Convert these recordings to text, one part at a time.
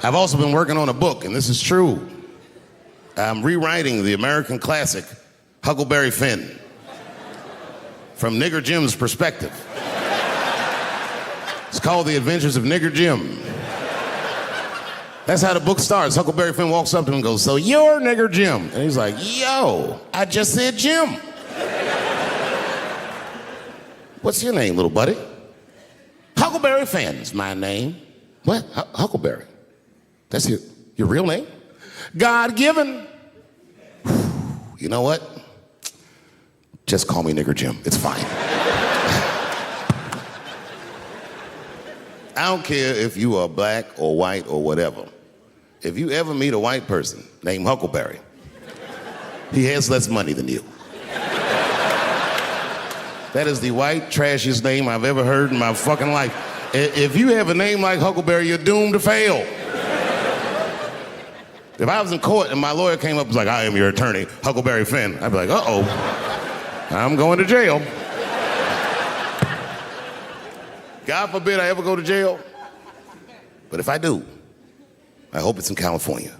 I've also been working on a book, and this is true. I'm rewriting the American classic, Huckleberry Finn, from Nigger Jim's perspective. It's called The Adventures of Nigger Jim. That's how the book starts. Huckleberry Finn walks up to him and goes, "So you're Nigger Jim?" And he's like, "Yo, I just said Jim." "What's your name, little buddy?" "Huckleberry Finn's my name." "What? Huckleberry? That's your real name?" "God-given." "You know what? Just call me Nigger Jim. It's fine." I don't care if you are black or white or whatever. If you ever meet a white person named Huckleberry, he has less money than you. That is the white, trashiest name I've ever heard in my fucking life. If you have a name like Huckleberry, you're doomed to fail. If I was in court and my lawyer came up and was like, "I am your attorney, Huckleberry Finn," I'd be like, "Uh-oh, I'm going to jail." God forbid I ever go to jail. But if I do, I hope it's in California.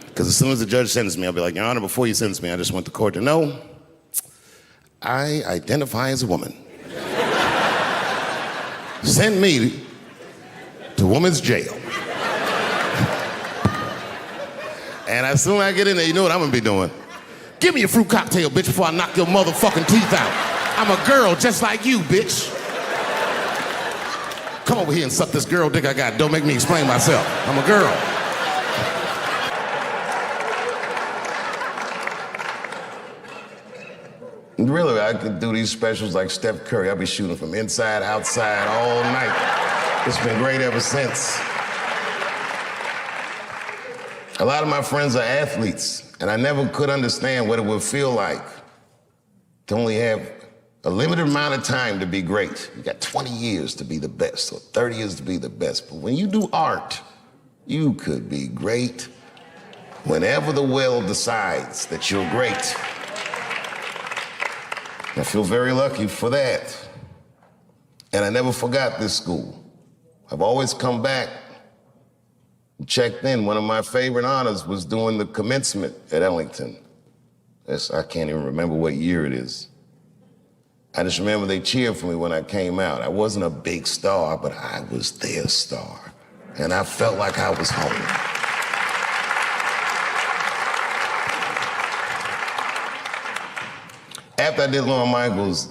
Because as soon as the judge sentenced me, I'll be like, "Your Honor, before you sentence me, I just want the court to know I identify as a woman. Send me to women's jail." And as soon as I get in there, you know what I'm gonna be doing? "Give me a fruit cocktail, bitch, before I knock your motherfucking teeth out. I'm a girl just like you, bitch. Come over here and suck this girl dick I got. Don't make me explain myself. I'm a girl." Really, I could do these specials like Steph Curry. I'll be shooting from inside, outside, all night. It's been great ever since. A lot of my friends are athletes, and I never could understand what it would feel like to only have a limited amount of time to be great. You got 20 years to be the best, or 30 years to be the best. But when you do art, you could be great whenever the will decides that you're great. I feel very lucky for that. And I never forgot this school. I've always come back and checked in. One of my favorite honors was doing the commencement at Ellington. I can't even remember what year it is. I just remember they cheered for me when I came out. I wasn't a big star, but I was their star. And I felt like I was home. After I did Lorne Michaels,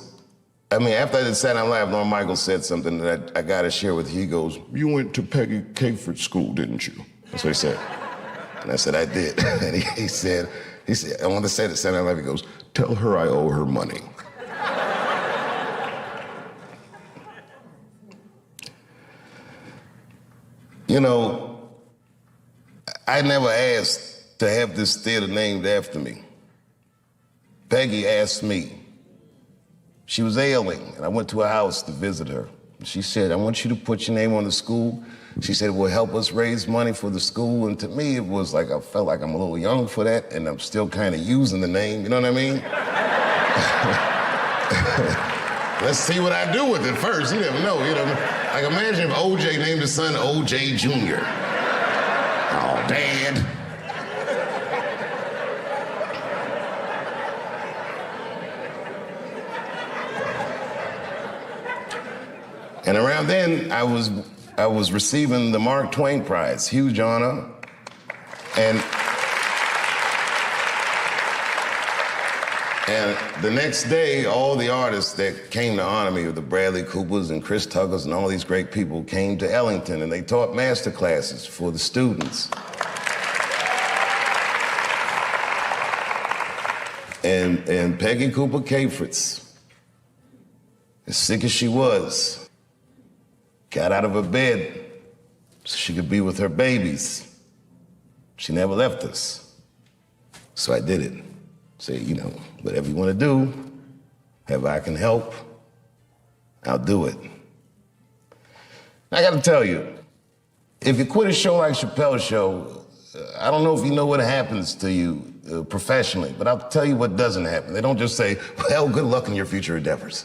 after I did Saturday Night Live, Lorne Michaels said something that I gotta share with you. He goes, "You went to Peggy Caford School, didn't you?" That's what he said. And I said, "I did." And he said, I want to say that Saturday Night Live, he goes, "Tell her I owe her money." You know, I never asked to have this theater named after me. Peggy asked me. She was ailing, and I went to her house to visit her. She said, "I want you to put your name on the school." She said, "It will help us raise money for the school." And to me, it was like, I felt like I'm a little young for that, and I'm still kind of using the name, you know what I mean? Let's see what I do with it first. You never know, you know. Like, imagine if OJ named his son OJ Jr. Oh, Dad. And around then, I was receiving the Mark Twain Prize, huge honor. And the next day, all the artists that came to honor me, the Bradley Coopers and Chris Tuckers and all these great people, came to Ellington, and they taught master classes for the students. And Peggy Cooper Cafritz, as sick as she was, got out of her bed so she could be with her babies. She never left us. So I did it. Say, you know, whatever you want to do, however I can help, I'll do it. I got to tell you, if you quit a show like Chappelle's show, I don't know if you know what happens to you professionally, but I'll tell you what doesn't happen. They don't just say, "Well, good luck in your future endeavors."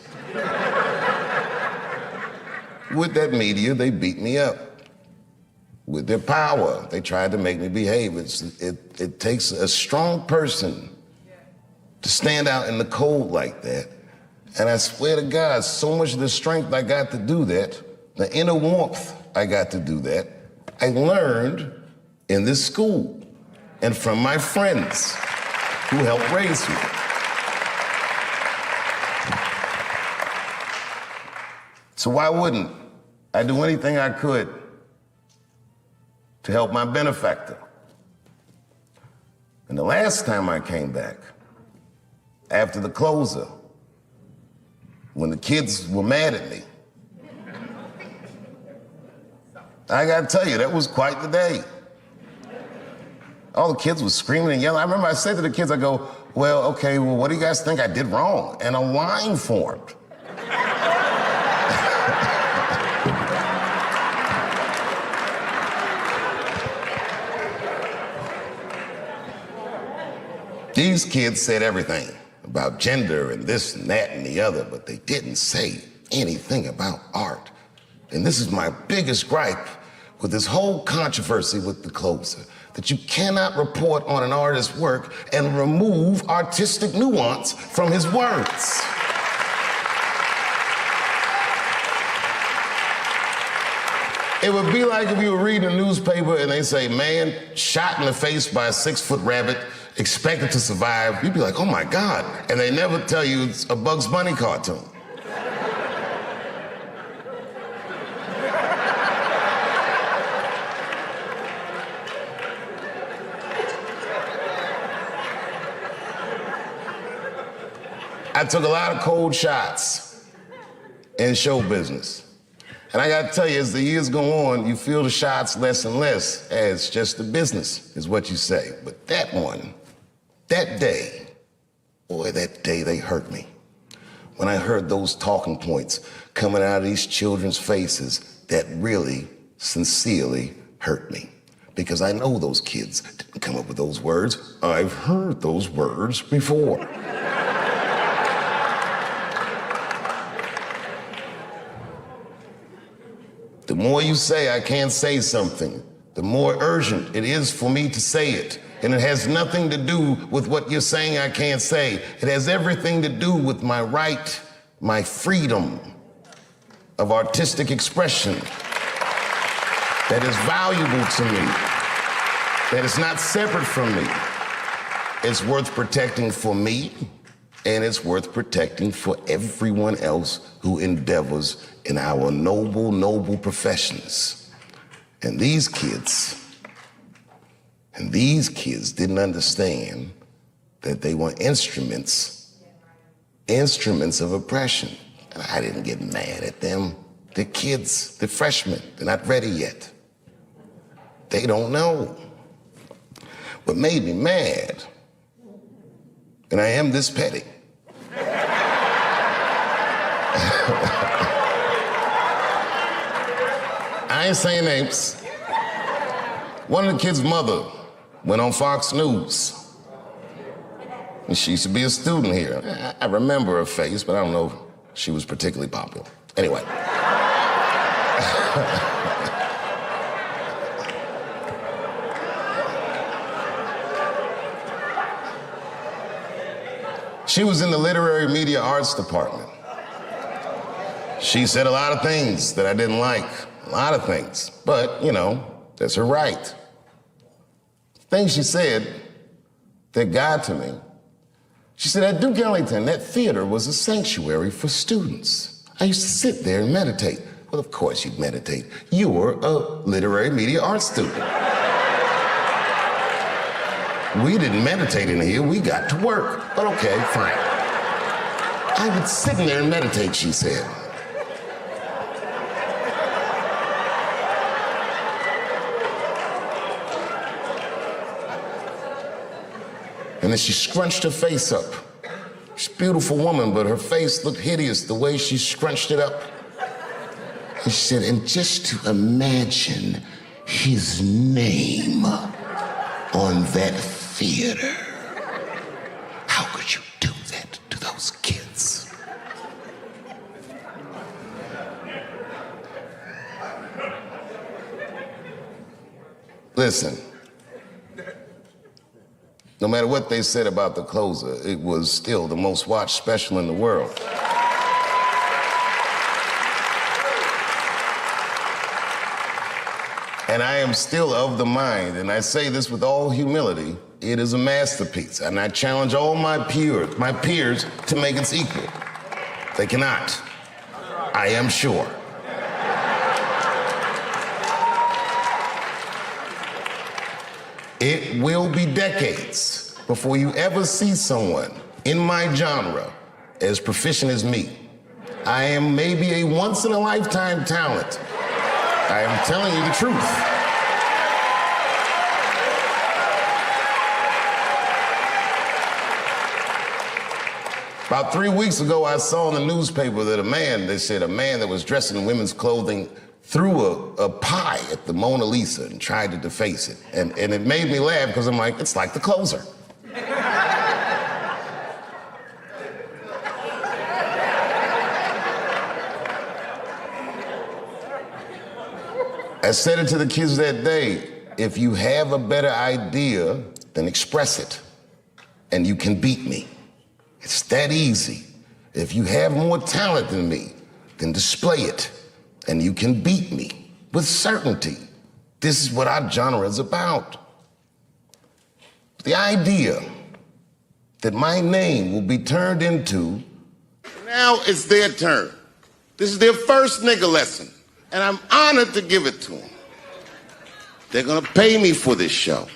With that media, they beat me up. With their power, they tried to make me behave. It takes a strong person to stand out in the cold like that. And I swear to God, so much of the strength I got to do that, the inner warmth I got to do that, I learned in this school and from my friends who helped raise me. So why wouldn't I do anything I could to help my benefactor? And the last time I came back, after the closer, when the kids were mad at me, I gotta tell you, that was quite the day. All the kids were screaming and yelling. I remember I said to the kids, I go, well, okay, well, what do you guys think I did wrong? And a line formed. These kids said everything about gender and this and that and the other, but they didn't say anything about art. And this is my biggest gripe with this whole controversy with the closer, that you cannot report on an artist's work and remove artistic nuance from his words. It would be like if you were reading a newspaper and they say, man shot in the face by a 6-foot rabbit, expected to survive. You'd be like, oh my God. And they never tell you it's a Bugs Bunny cartoon. I took a lot of cold shots in show business. And I gotta tell you, as the years go on, you feel the shots less and less as just the business, is what you say. But that one, that day, boy, that day they hurt me. When I heard those talking points coming out of these children's faces, that really, sincerely hurt me. Because I know those kids didn't come up with those words. I've heard those words before. The more you say I can't say something, the more urgent it is for me to say it. And it has nothing to do with what you're saying I can't say. It has everything to do with my right, my freedom of artistic expression that is valuable to me, that is not separate from me. It's worth protecting for me, and it's worth protecting for everyone else who endeavors in our noble, noble professions. And these kids didn't understand that they were instruments of oppression. And I didn't get mad at them. They're kids, they're freshmen, they're not ready yet. They don't know. What made me mad, and I am this petty, I ain't saying names. One of the kids' mother went on Fox News. And she used to be a student here. I remember her face, but I don't know if she was particularly popular. Anyway. She was in the literary media arts department. She said a lot of things that I didn't like, a lot of things, but, you know, that's her right. Things she said that got to me. She said, at Duke Ellington, that theater was a sanctuary for students. I used to sit there and meditate. Well, of course you'd meditate. You were a literary media arts student. We didn't meditate in here, we got to work. But okay, fine. I would sit in there and meditate, she said. And then she scrunched her face up. She's a beautiful woman, but her face looked hideous the way she scrunched it up. And she said, and just to imagine his name on that theater. How could you do that to those kids? Listen, no matter what they said about the closer, it was still the most watched special in the world. And I am still of the mind, and I say this with all humility, it is a masterpiece, and I challenge all my peers to make its equal. They cannot, I am sure. It will be decades before you ever see someone in my genre as proficient as me. I am maybe a once-in-a-lifetime talent. I am telling you the truth. About 3 weeks ago, I saw in the newspaper that they said a man that was dressed in women's clothing threw a pie at the Mona Lisa and tried to deface it. And it made me laugh because I'm like, it's like the closer. I said it to the kids that day, if you have a better idea, then express it, and you can beat me. It's that easy. If you have more talent than me, then display it, and you can beat me with certainty. This is what our genre is about. The idea that my name will be turned into, now it's their turn. This is their first nigga lesson, and I'm honored to give it to them. They're gonna pay me for this show.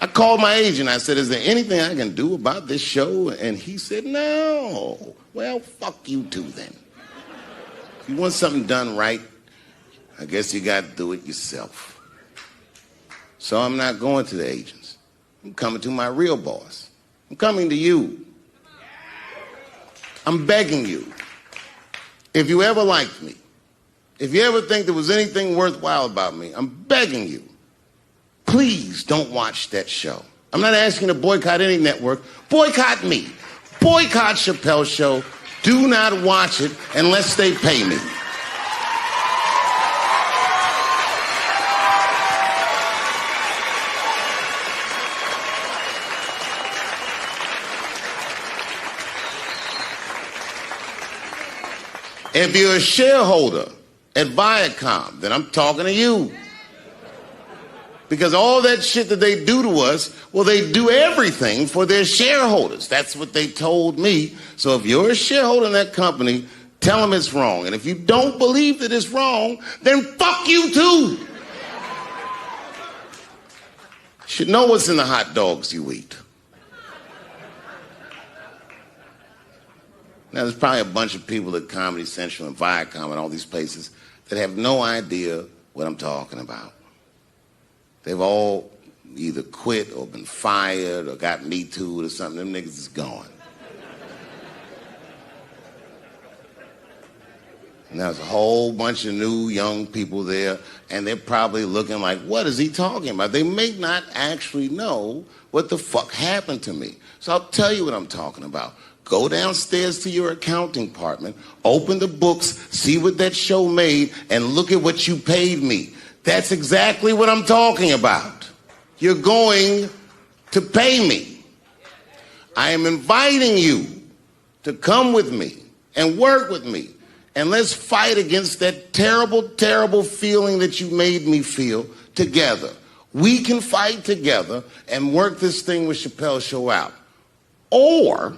I called my agent, I said, is there anything I can do about this show? And he said, no. Well, fuck you too then. If you want something done right, I guess you gotta do it yourself. So I'm not going to the agents. I'm coming to my real boss. I'm coming to you. I'm begging you. If you ever liked me, if you ever think there was anything worthwhile about me, I'm begging you. Please don't watch that show. I'm not asking you to boycott any network. Boycott me. Boycott Chappelle's show. Do not watch it unless they pay me. If you're a shareholder at Viacom, then I'm talking to you. Because all that shit that they do to us, well, they do everything for their shareholders. That's what they told me. So if you're a shareholder in that company, tell them it's wrong. And if you don't believe that it's wrong, then fuck you too. You should know what's in the hot dogs you eat. Now, there's probably a bunch of people at Comedy Central and Viacom and all these places that have no idea what I'm talking about. They've all either quit or been fired or got Me Too'd or something. Them niggas is gone. And there's a whole bunch of new young people there, and they're probably looking like, what is he talking about? They may not actually know what the fuck happened to me. So I'll tell you what I'm talking about. Go downstairs to your accounting department, open the books, see what that show made, and look at what you paid me. That's exactly what I'm talking about. You're going to pay me. I am inviting you to come with me and work with me. And let's fight against that terrible, terrible feeling that you made me feel together. We can fight together and work this thing with Chappelle's show out. Or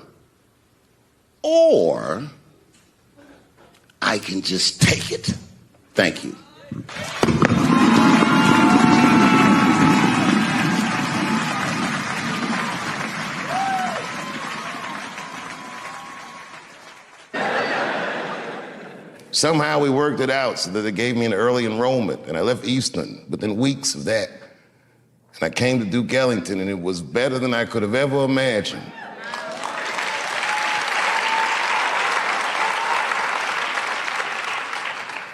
I can just take it. Thank you. Somehow we worked it out so that they gave me an early enrollment, and I left Eastern within weeks of that. And I came to Duke Ellington, and it was better than I could have ever imagined.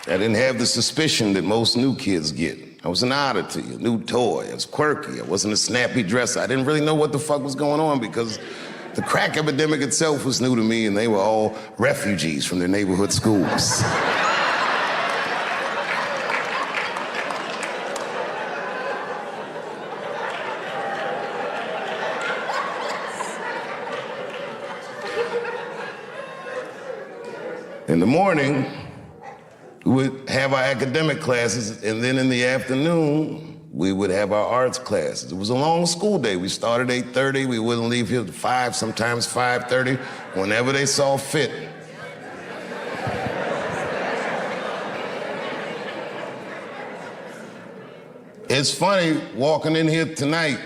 I didn't have the suspicion that most new kids get. I was an oddity, a new toy. I was quirky. I wasn't a snappy dresser. I didn't really know what the fuck was going on because the crack epidemic itself was new to me, and they were all refugees from their neighborhood schools. morning, we would have our academic classes, and then in the afternoon, we would have our arts classes. It was a long school day. We started 8:30, we wouldn't leave here till 5, sometimes 5:30, whenever they saw fit. It's funny walking in here tonight,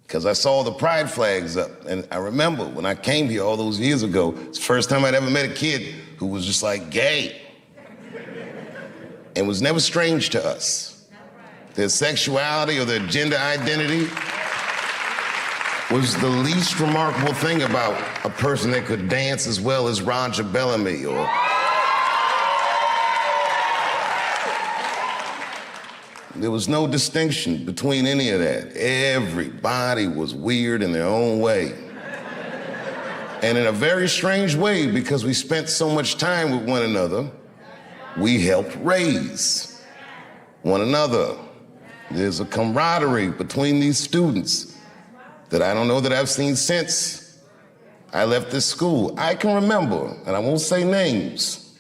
because I saw the pride flags up, and I remember when I came here all those years ago, it's the first time I'd ever met a kid who was just like gay. And was never strange to us. Their sexuality or their gender identity was the least remarkable thing about a person that could dance as well as Roger Bellamy or there was no distinction between any of that. Everybody was weird in their own way. And in a very strange way, because we spent so much time with one another, we helped raise one another. There's a camaraderie between these students that I don't know that I've seen since I left this school. I can remember, and I won't say names,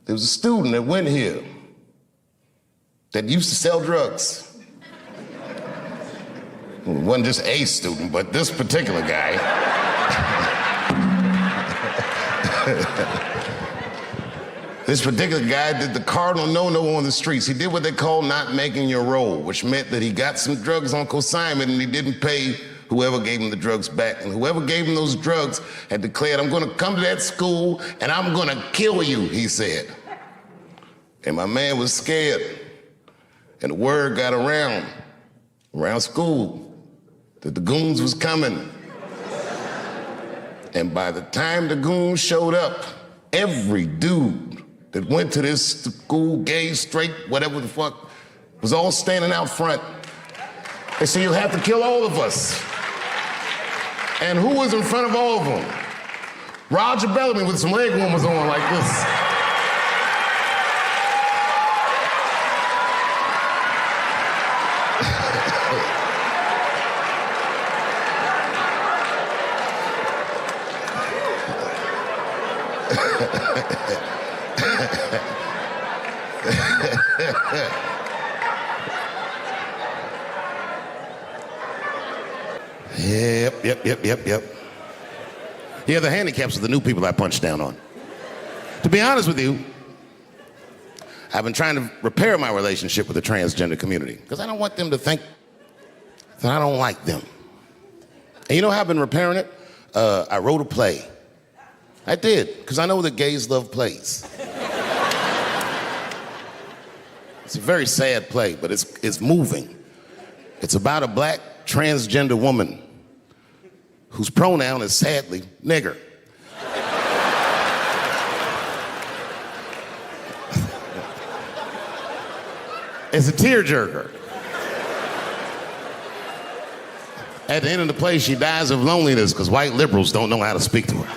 there was a student that went here that used to sell drugs. It wasn't just a student, but this particular guy. This particular guy did the cardinal no-no on the streets. He did what they call not making your roll, which meant that he got some drugs on consignment and he didn't pay whoever gave him the drugs back. And whoever gave him those drugs had declared, "I'm gonna come to that school and I'm gonna kill you," he said. And my man was scared. And the word got around school that the goons was coming. And by the time the goons showed up, every dude that went to this school, gay, straight, whatever the fuck, was all standing out front. They said, "You have to kill all of us." And who was in front of all of them? Roger Bellamy with some leg warmers on like this. Yep. Yeah, the handicaps are the new people I punch down on. To be honest with you, I've been trying to repair my relationship with the transgender community because I don't want them to think that I don't like them. And you know how I've been repairing it? I wrote a play. I did, because I know that gays love plays. It's a very sad play, but it's moving. It's about a black transgender woman whose pronoun is sadly nigger. It's a tearjerker. At the end of the play, she dies of loneliness because white liberals don't know how to speak to her.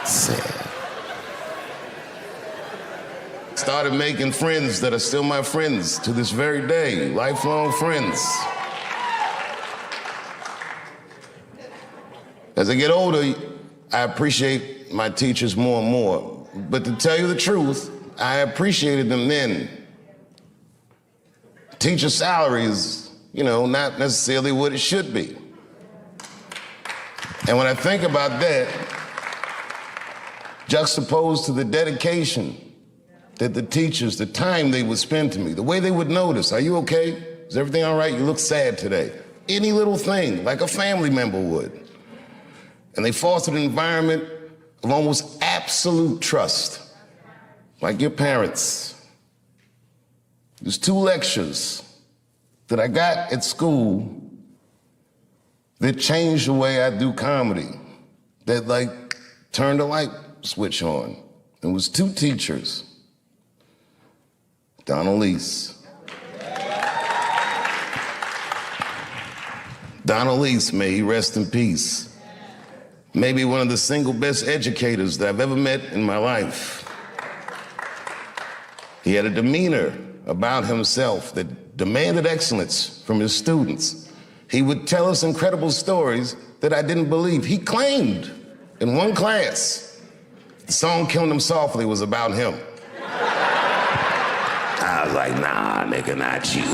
Sad. Started making friends that are still my friends to this very day, lifelong friends. As I get older, I appreciate my teachers more and more. But to tell you the truth, I appreciated them then. Teacher salary is, not necessarily what it should be. And when I think about that, juxtaposed to the dedication that the teachers, the time they would spend to me, the way they would notice, "Are you okay? Is everything all right? You look sad today." Any little thing, like a family member would. And they fostered an environment of almost absolute trust, like your parents. There's 2 lectures that I got at school that changed the way I do comedy, that turned a light switch on. It was 2 teachers. Donald Lease. Donald Lease, may he rest in peace. Maybe one of the single best educators that I've ever met in my life. He had a demeanor about himself that demanded excellence from his students. He would tell us incredible stories that I didn't believe. He claimed in one class The song Killing Them Softly was about him. I was like, nah, nigga, not you.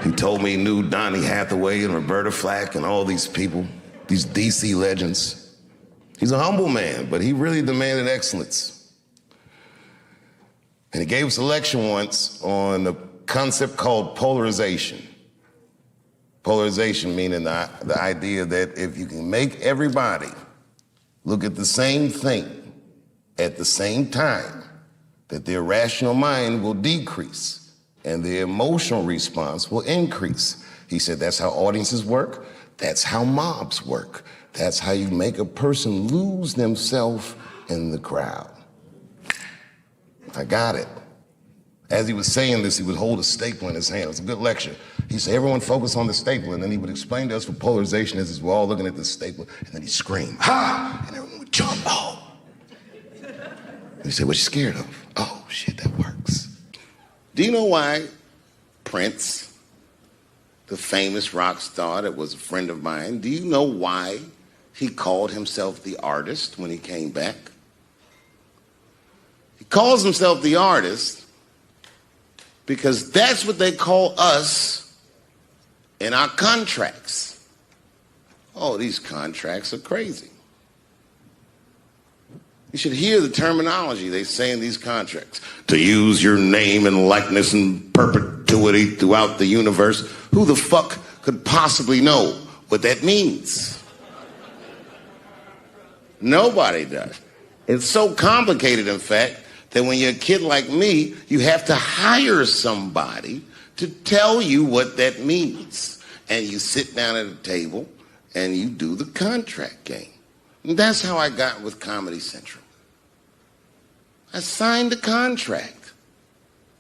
He told me he knew Donny Hathaway and Roberta Flack and all these people, these DC legends. He's a humble man, but he really demanded excellence. And he gave us a lecture once on a concept called polarization. Polarization meaning the idea that if you can make everybody look at the same thing at the same time, that their rational mind will decrease and their emotional response will increase. He said that's how audiences work, that's how mobs work, that's how you make a person lose themselves in the crowd. I got it. As he was saying this, he would hold a staple in his hand. It was a good lecture. He said, everyone focus on the staple, and then he would explain to us what polarization is as we're all looking at the staple, and then he'd scream, ha! And everyone would jump, oh! And he said, what you scared of? Oh, shit, that works. Do you know why Prince, the famous rock star that was a friend of mine, do you know why he called himself the artist when he came back? He calls himself the artist because that's what they call us in our contracts. Oh, these contracts are crazy. You should hear the terminology they say in these contracts. To use your name and likeness in perpetuity throughout the universe. Who the fuck could possibly know what that means? Nobody does. It's so complicated, in fact, that when you're a kid like me, you have to hire somebody to tell you what that means. And you sit down at a table and you do the contract game. And that's how I got with Comedy Central. I signed the contract.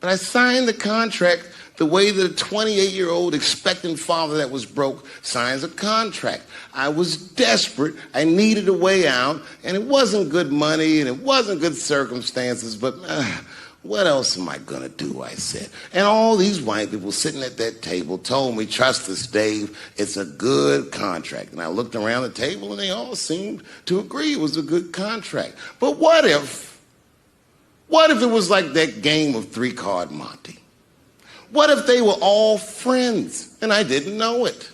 But I signed the contract the way that a 28-year-old expectant father that was broke signs a contract. I was desperate, I needed a way out, and it wasn't good money, and it wasn't good circumstances, but what else am I gonna do, I said. And all these white people sitting at that table told me, trust us, Dave, it's a good contract. And I looked around the table, and they all seemed to agree it was a good contract. But what if it was like that game of three-card Monte? What if they were all friends and I didn't know it?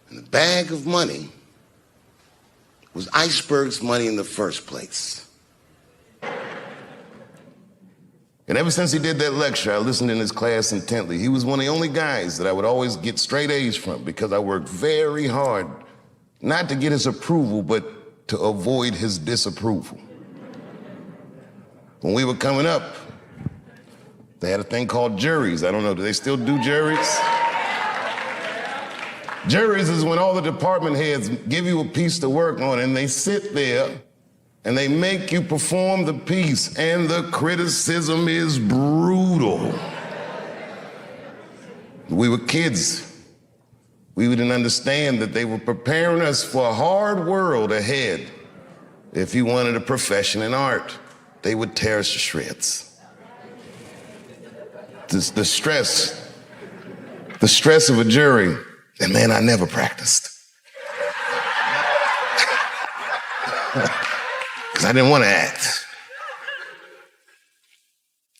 And the bag of money was Iceberg's money in the first place. And ever since he did that lecture, I listened in his class intently. He was one of the only guys that I would always get straight A's from because I worked very hard, not to get his approval, but to avoid his disapproval. When we were coming up, they had a thing called juries. I don't know, do they still do juries? Juries is when all the department heads give you a piece to work on and they sit there and they make you perform the piece, and the criticism is brutal. We were kids. We didn't understand that they were preparing us for a hard world ahead. If you wanted a profession in art, they would tear us to shreds. The stress of a jury, and man, I never practiced. Because I didn't want to act.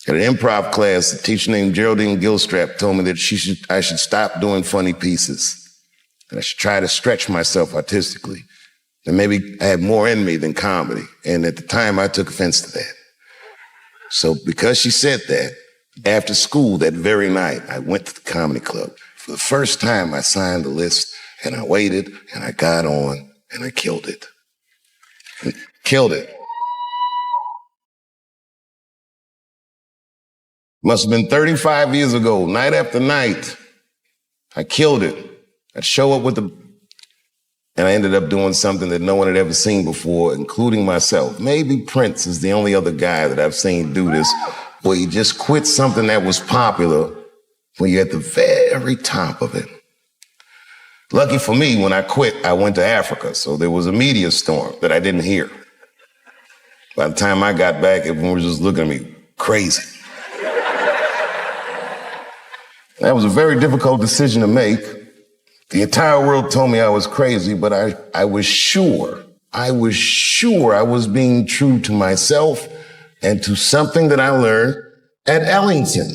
At an improv class, a teacher named Geraldine Gilstrap told me that I should stop doing funny pieces. And I should try to stretch myself artistically. And maybe I had more in me than comedy. And at the time, I took offense to that. So because she said that, after school that very night, I went to the comedy club. For the first time, I signed the list, and I waited, and I got on, and I killed it. Killed it. Must have been 35 years ago, night after night. I killed it. I'd show up and I ended up doing something that no one had ever seen before, including myself. Maybe Prince is the only other guy that I've seen do this, where he just quit something that was popular when you're at the very top of it. Lucky for me, when I quit, I went to Africa, so there was a media storm that I didn't hear. By the time I got back, everyone was just looking at me crazy. That was a very difficult decision to make, The entire world told me I was crazy, but I was sure I was being true to myself and to something that I learned at Ellington.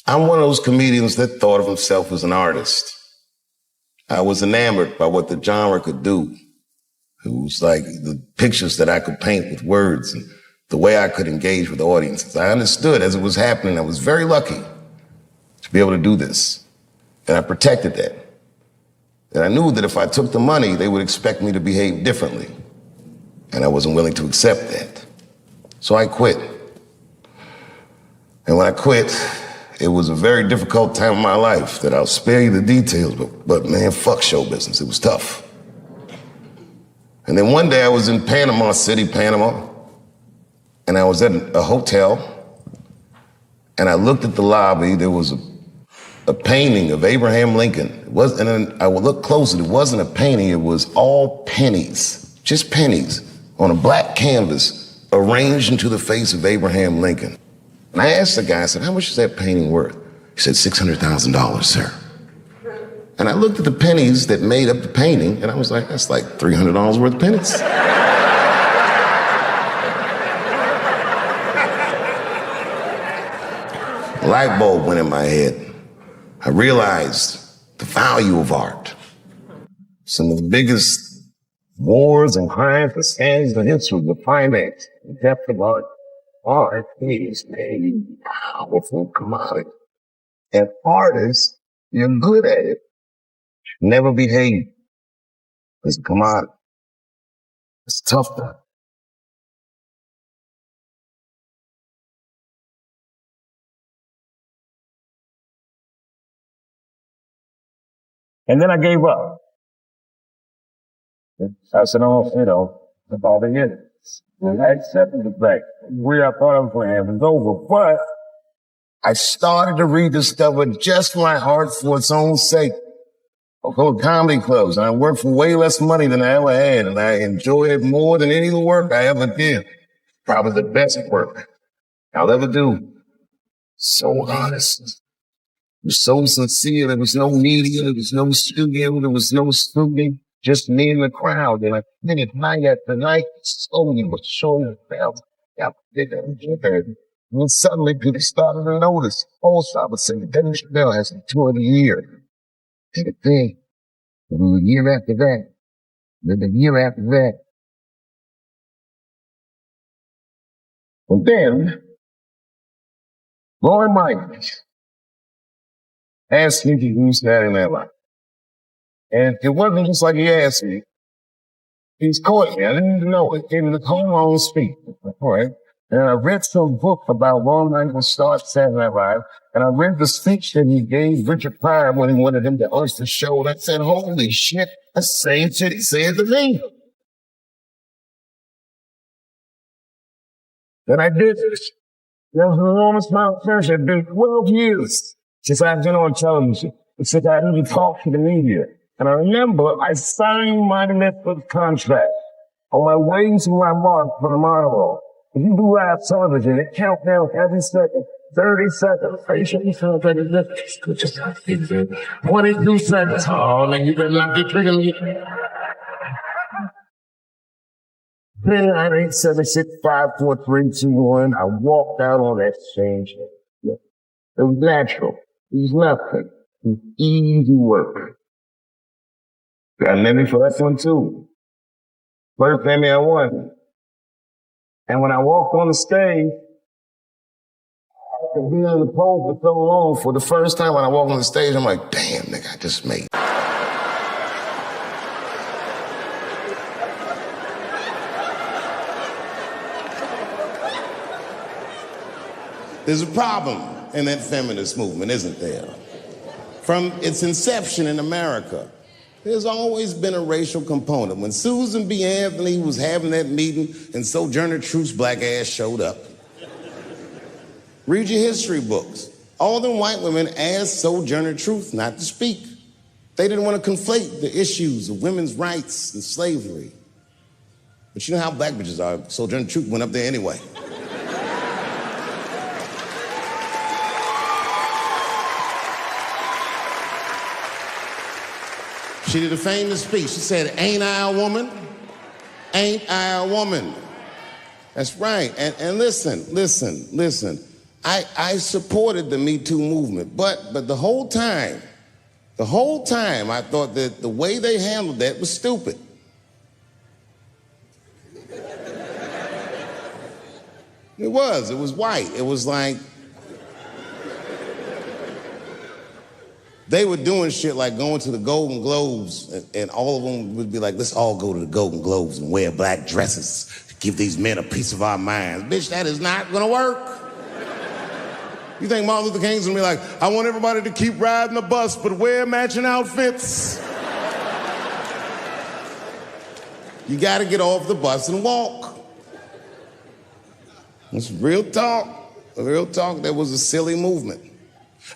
I'm one of those comedians that thought of himself as an artist. I was enamored by what the genre could do. It was like the pictures that I could paint with words and the way I could engage with audiences. I understood as it was happening. I was very lucky to be able to do this. And I protected that. And I knew that if I took the money, they would expect me to behave differently. And I wasn't willing to accept that. So I quit. And when I quit, it was a very difficult time in my life that I'll spare you the details, but man, fuck show business. It was tough. And then one day I was in Panama City, Panama, and I was at a hotel, and I looked at the lobby. There was a painting of Abraham Lincoln. And then I would look closer. It wasn't a painting. It was all pennies, just pennies, on a black canvas arranged into the face of Abraham Lincoln. And I asked the guy, I said, how much is that painting worth? He said, $600,000, sir. And I looked at the pennies that made up the painting, and I was like, that's like $300 worth of pennies. A light bulb went in my head. I realized the value of art. Some of the biggest wars and crimes and scandals in history were financed. The depth of art. Art is a powerful commodity. And artists, you're good at it. Never behave. It's a commodity. It's tough though. And then I gave up. I said, oh, that's all they is. And I accepted the fact where I thought I was going to have is over. But I started to rediscover just my art for its own sake. I go to comedy clubs, and I work for way less money than I ever had, and I enjoy it more than any of the work I ever did. Probably the best work I'll ever do. So honest. It was so sincere. There was no media. There was no studio. There was no scrutiny. Just me and the crowd. And I did it night after night, slowly but surely felt. And then suddenly people started to notice. All started saying, Chappelle has a tour of the year. Did a thing. And then the year after that. Then the year after that. And then, Lauren Mike asked me to do Saturday Night Live. And it wasn't just like he asked me. He's caught me. I didn't even know it. Gave me the whole long speech. All right. And I read some book about Lauren Michael start Saturday Night Live. And I read the speech that he gave Richard Pryor when he wanted him to host the show. And I said, holy shit, that's the same shit he said to me. Then I did this. There was an enormous amount of pressure. It's been 12 years since I've been on television. Since I didn't talk to the media. And I remember I signed my Netflix contract on my way to my mark for the monologue. If you do live television, it counts down every second, 30 seconds, 22 seconds. Oh, man, you better not get triggered. 10, 9, 8, 7, 6, 5, 4, 3, 2, 1. I walked out on that stage. It was natural. It was nothing. It was easy work. Got an Emmy for that one too. First Emmy I won. And when I walked on the stage, after being on the pole for so long, for the first time when I walked on the stage, I'm like, damn, nigga, I just made it. There's a problem in that feminist movement, isn't there? From its inception in America, there's always been a racial component. When Susan B. Anthony was having that meeting and Sojourner Truth's black ass showed up, read your history books. All them white women asked Sojourner Truth not to speak. They didn't want to conflate the issues of women's rights and slavery. But you know how black bitches are. Sojourner Truth went up there anyway. She did a famous speech. She said, "Ain't I a woman? Ain't I a woman?" That's right. And listen. I supported the Me Too movement, but the whole time I thought that the way they handled that was stupid. It was white. It was like they were doing shit like going to the Golden Globes, and all of them would be like, "Let's all go to the Golden Globes and wear black dresses to give these men a piece of our minds." Bitch, that is not gonna work. You think Martin Luther King's gonna be like, "I want everybody to keep riding the bus, but wear matching outfits"? You gotta get off the bus and walk. It's real talk. Real talk. That was a silly movement.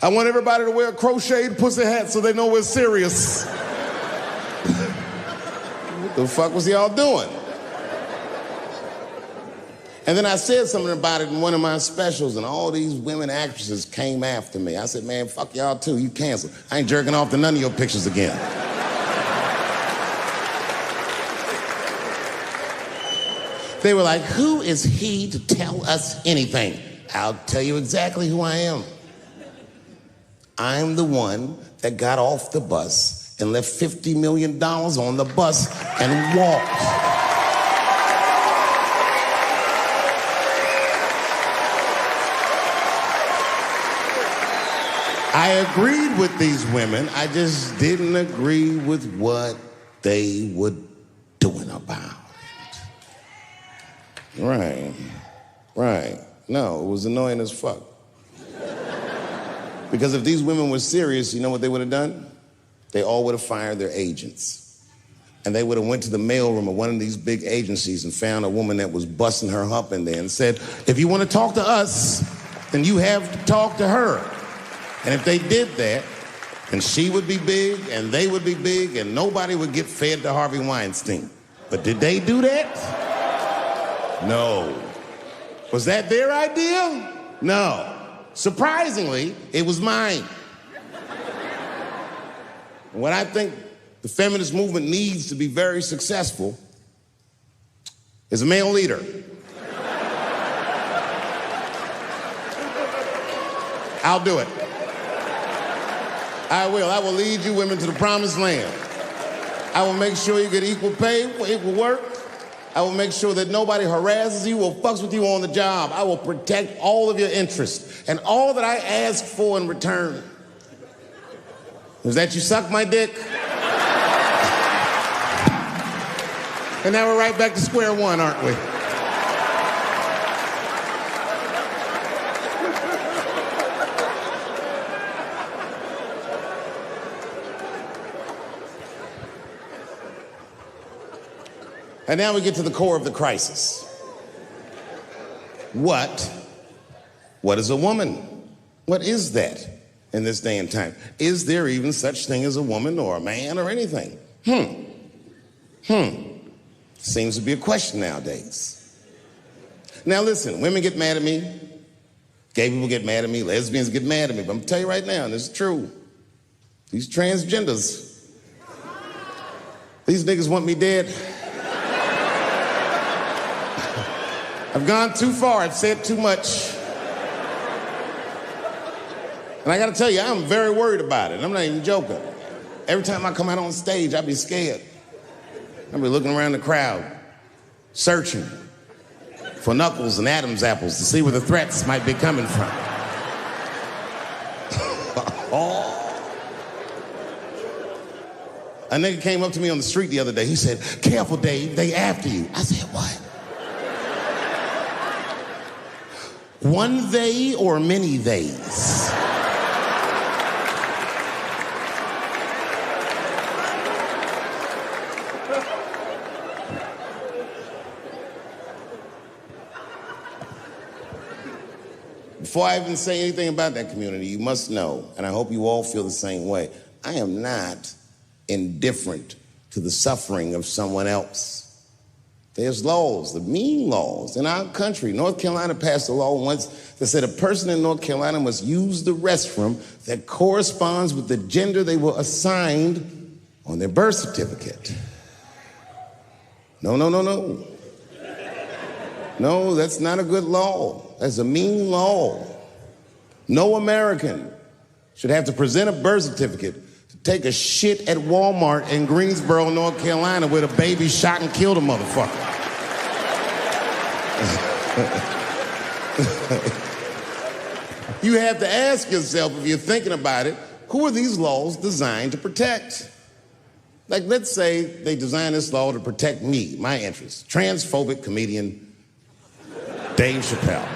"I want everybody to wear a crocheted pussy hat so they know we're serious." What the fuck was y'all doing? And then I said something about it in one of my specials, and all these women actresses came after me. I said, "Man, fuck y'all too. You canceled. I ain't jerking off to none of your pictures again." They were like, "Who is he to tell us anything?" I'll tell you exactly who I am. I'm the one that got off the bus and left $50 million on the bus and walked. I agreed with these women. I just didn't agree with what they were doing about it. Right. No, it was annoying as fuck. Because if these women were serious, you know what they would have done? They all would have fired their agents. And they would have went to the mailroom of one of these big agencies and found a woman that was busting her hump in there and said, "If you want to talk to us, then you have to talk to her." And if they did that, then she would be big and they would be big and nobody would get fed to Harvey Weinstein. But did they do that? No. Was that their idea? No. Surprisingly, it was mine. What I think the feminist movement needs to be very successful is a male leader. I'll do it. I will. I will lead you women to the promised land. I will make sure you get equal pay for equal work. I will make sure that nobody harasses you or fucks with you on the job. I will protect all of your interests. And all that I ask for in return is that you suck my dick. And now we're right back to square one, aren't we? And now we get to the core of the crisis. What is a woman? What is that in this day and time? Is there even such thing as a woman or a man or anything? Seems to be a question nowadays. Now listen, women get mad at me. Gay people get mad at me. Lesbians get mad at me. But I'm gonna tell you right now, and this is true. These transgenders, these niggas want me dead. I've gone too far. I've said too much. And I gotta tell you, I'm very worried about it. I'm not even joking. Every time I come out on stage, I be scared. I be looking around the crowd, searching for knuckles and Adam's apples to see where the threats might be coming from. A nigga came up to me on the street the other day. He said, "Careful, Dave, they after you." I said, "What? One they or many theys?" Before I even say anything about that community, you must know, and I hope you all feel the same way, I am not indifferent to the suffering of someone else. There's laws, the mean laws in our country. North Carolina passed a law once that said a person in North Carolina must use the restroom that corresponds with the gender they were assigned on their birth certificate. No, no, no, no. No, that's not a good law. That's a mean law. No American should have to present a birth certificate to take a shit at Walmart in Greensboro, North Carolina, where the baby shot and killed a motherfucker. You have to ask yourself, if you're thinking about it, who are these laws designed to protect? Like, let's say they designed this law to protect me, my interests. Transphobic comedian Dave Chappelle.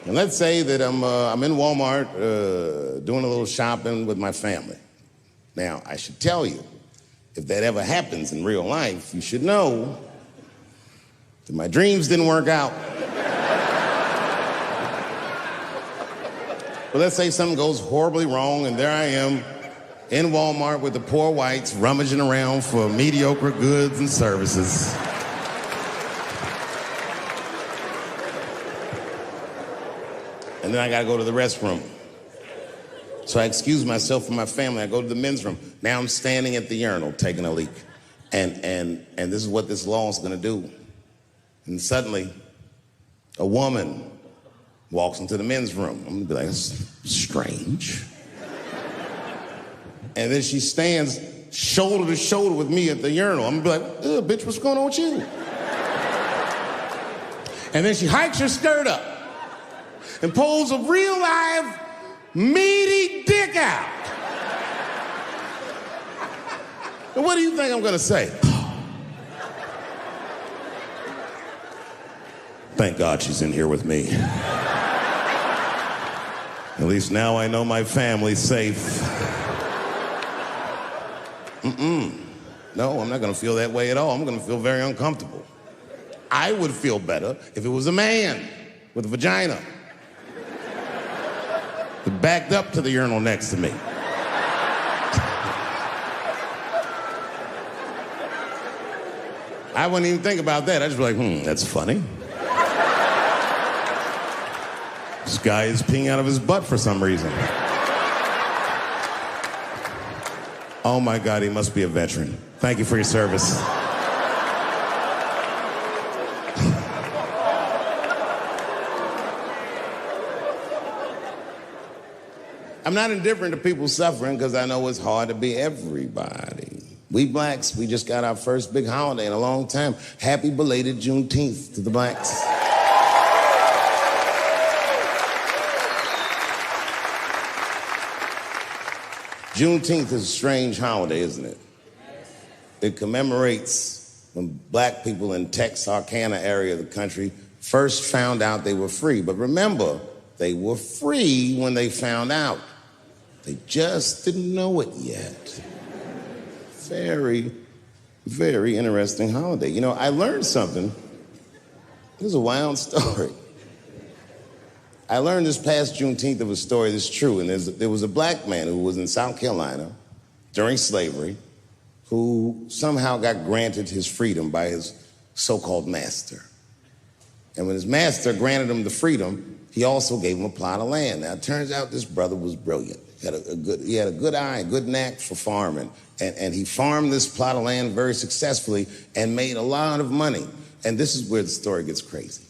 And let's say that I'm in Walmart doing a little shopping with my family. Now, I should tell you, if that ever happens in real life, you should know that my dreams didn't work out. But let's say something goes horribly wrong, and there I am in Walmart with the poor whites rummaging around for mediocre goods and services. And then I gotta go to the restroom. So I excuse myself from my family. I go to the men's room. Now I'm standing at the urinal taking a leak. And this is what this law is gonna do. And suddenly, a woman walks into the men's room. I'm gonna be like, that's strange. And then she stands shoulder to shoulder with me at the urinal. I'm gonna be like, bitch, what's going on with you? And then she hikes her skirt up and pulls a real live meaty dick out. And what do you think I'm gonna say? Thank God she's in here with me. At least now I know my family's safe. No, I'm not gonna feel that way at all. I'm gonna feel very uncomfortable. I would feel better if it was a man with a vagina that backed up to the urinal next to me. I wouldn't even think about that. I'd just be like, that's funny. This guy is peeing out of his butt for some reason. Oh my God, he must be a veteran. Thank you for your service. I'm not indifferent to people suffering because I know it's hard to be everybody. We blacks, we just got our first big holiday in a long time. Happy belated Juneteenth to the blacks. Juneteenth is a strange holiday, isn't it? It commemorates when black people in Texarkana area of the country first found out they were free. But remember, they were free when they found out. They just didn't know it yet. Very, very interesting holiday. You know, I learned something. This is a wild story. I learned this past Juneteenth of a story that's true, and there was a black man who was in South Carolina during slavery who somehow got granted his freedom by his so-called master. And when his master granted him the freedom, he also gave him a plot of land. Now, it turns out this brother was brilliant. He had a good eye, a good knack for farming, and he farmed this plot of land very successfully and made a lot of money. And this is where the story gets crazy.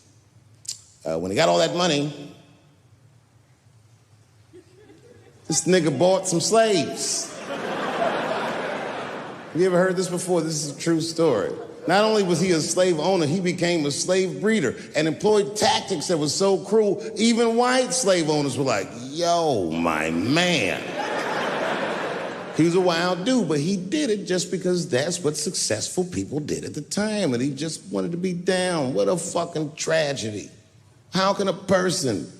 When he got all that money, this nigga bought some slaves. You ever heard this before? This is a true story. Not only was he a slave owner, he became a slave breeder and employed tactics that were so cruel, even white slave owners were like, yo, my man. He was a wild dude, but he did it just because that's what successful people did at the time, and he just wanted to be down. What a fucking tragedy. How can a person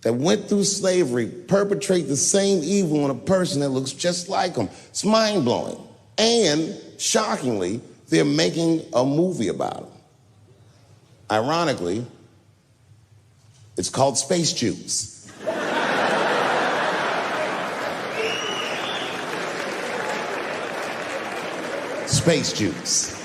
that went through slavery perpetrate the same evil on a person that looks just like him? It's mind-blowing. And, shockingly, they're making a movie about him. Ironically, it's called Space Juice. Space Juice.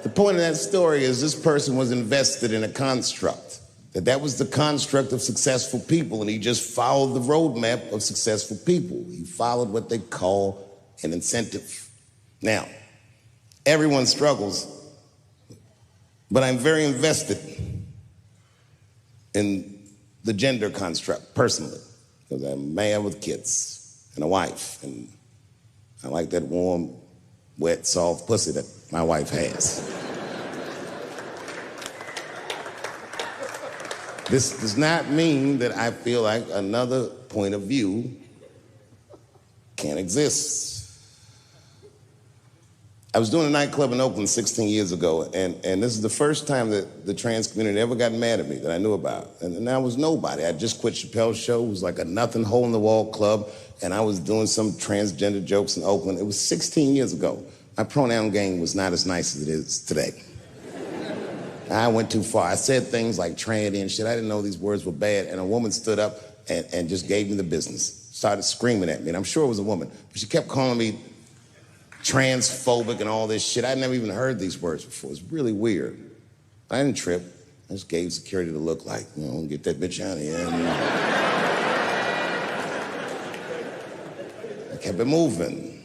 The point of that story is this person was invested in a construct. That was the construct of successful people, and he just followed the roadmap of successful people. He followed what they call an incentive. Now, everyone struggles, but I'm very invested in the gender construct, personally, because I'm a man with kids and a wife, and I like that warm, wet, soft pussy that my wife has. This does not mean that I feel like another point of view can't exist. I was doing a nightclub in Oakland 16 years ago, and this is the first time that the trans community ever got mad at me that I knew about. And I was nobody. I just quit Chappelle's show. It was like a nothing hole-in-the-wall club, and I was doing some transgender jokes in Oakland. It was 16 years ago. My pronoun game was not as nice as it is today. I went too far. I said things like tranny and shit. I didn't know these words were bad, and a woman stood up and just gave me the business, started screaming at me, and I'm sure it was a woman, but she kept calling me transphobic and all this shit. I'd never even heard these words before. It's really weird. I didn't trip. I just gave security the look like, get that bitch out of here. I kept it moving.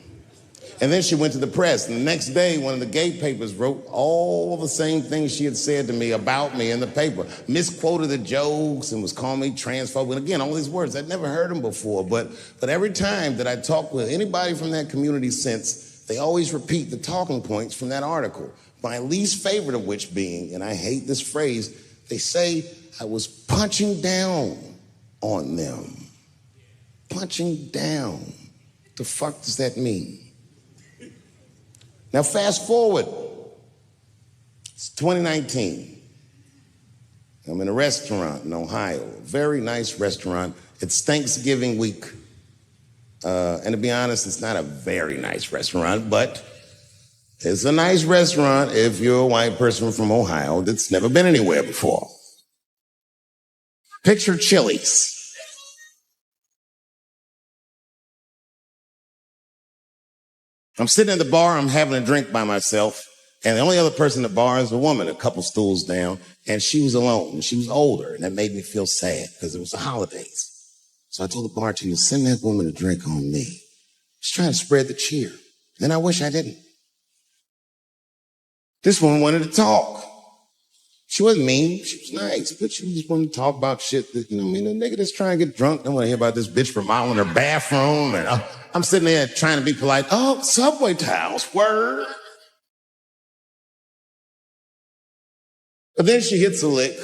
And then she went to the press, and the next day, one of the gay papers wrote all the same things she had said to me about me in the paper. Misquoted the jokes and was calling me transphobic. And again, all these words, I'd never heard them before, but every time that I talked with anybody from that community since, they always repeat the talking points from that article. My least favorite of which being, and I hate this phrase, they say I was punching down on them. Punching down. The fuck does that mean? Now fast forward, it's 2019. I'm in a restaurant in Ohio, a very nice restaurant. It's Thanksgiving week. And to be honest, it's not a very nice restaurant, but it's a nice restaurant if you're a white person from Ohio that's never been anywhere before. Picture Chili's. I'm sitting at the bar, I'm having a drink by myself, and the only other person in the bar is a woman, a couple stools down, and she was alone, and she was older, and that made me feel sad because it was the holidays. So I told the bartender, send that woman a drink on me. She's trying to spread the cheer. And I wish I didn't. This woman wanted to talk. She wasn't mean, she was nice, but she just wanted to talk about shit that, a nigga that's trying to get drunk, don't want to hear about this bitch remodeling her bathroom, and I'm sitting there trying to be polite. Oh, subway tiles, word. But then she hits a lick,